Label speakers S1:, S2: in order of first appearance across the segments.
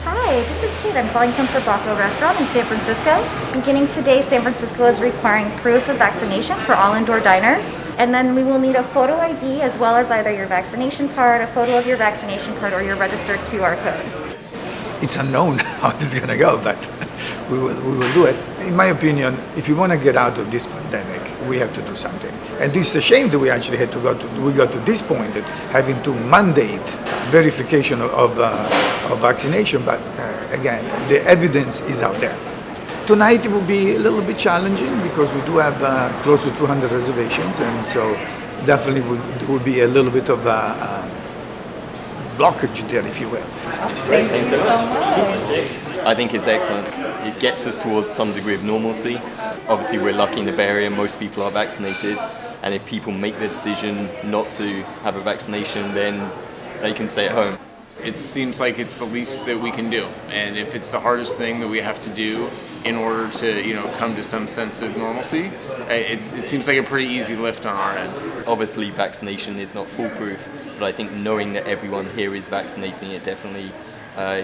S1: Hi, this is Kate. I'm calling from Tobacco Restaurant in San Francisco. Beginning today, San Francisco is requiring proof of vaccination for all indoor diners. And then we will need a photo ID as well as either your vaccination card, a photo of your vaccination card, or your registered QR code.
S2: It's unknown how it's going to go, but we will do it. In my opinion, if you want to get out of this pandemic, we have to do something. And it's a shame that we actually had to we got to this point that having to mandate verification of vaccination, but again, the evidence is out there. Tonight it will be a little bit challenging because we do have close to 200 reservations, and so definitely there will be a little bit of blockage there, if you will.
S3: Thank you so much. I think it's excellent. It gets us towards some degree of normalcy. Obviously, we're lucky in the Bay Area, most people are vaccinated, and if people make the decision not to have a vaccination, then they can stay at home.
S4: It seems like it's the least that we can do, and if it's the hardest thing that we have to do in order to, come to some sense of normalcy, it seems like a pretty easy lift on our end.
S3: Obviously, vaccination is not foolproof, but I think knowing that everyone here is vaccinating it definitely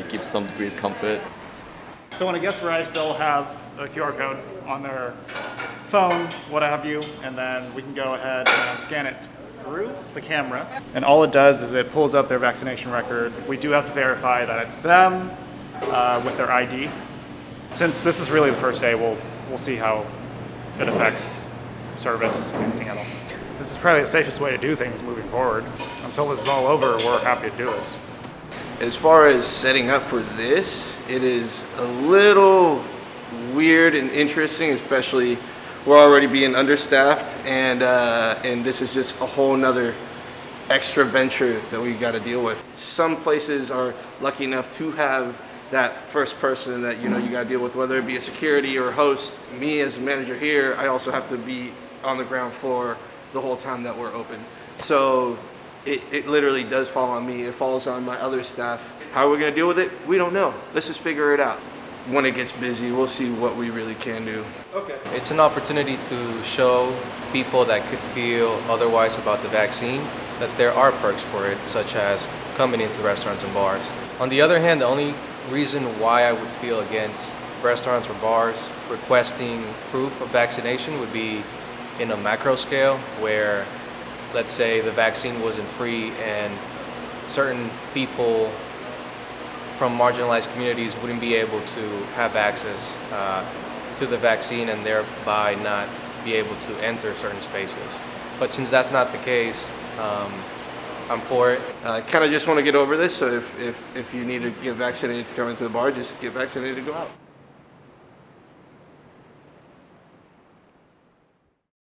S3: gives some degree of comfort.
S5: So when a guest arrives, they'll have a QR code on their phone, what have you, and then we can go ahead and scan it through the camera. And all it does is it pulls up their vaccination record. We do have to verify that it's them with their ID. Since this is really the first day, we'll see how it affects service, anything at all. This is probably the safest way to do things moving forward. Until this is all over, we're happy to do this.
S6: As far as setting up for this, it is a little weird and interesting, especially we're already being understaffed, and this is just a whole nother extra venture that we got to deal with. Some places are lucky enough to have that first person that you got to deal with, whether it be a security or a host. Me as a manager here, I also have to be on the ground floor the whole time that we're open. So it literally does fall on me. It falls on my other staff. How are we going to deal with it? We don't know. Let's just figure it out. When it gets busy, we'll see what we really can do.
S7: Okay. It's an opportunity to show people that could feel otherwise about the vaccine that there are perks for it, such as coming into restaurants and bars. On the other hand, the only reason why I would feel against restaurants or bars requesting proof of vaccination would be in a macro scale where, let's say, the vaccine wasn't free and certain people from marginalized communities wouldn't be able to have access to the vaccine and thereby not be able to enter certain spaces. But since that's not the case, I'm for it.
S6: I kind of just want to get over this, so if you need to get vaccinated to come into the bar, just get vaccinated to go out.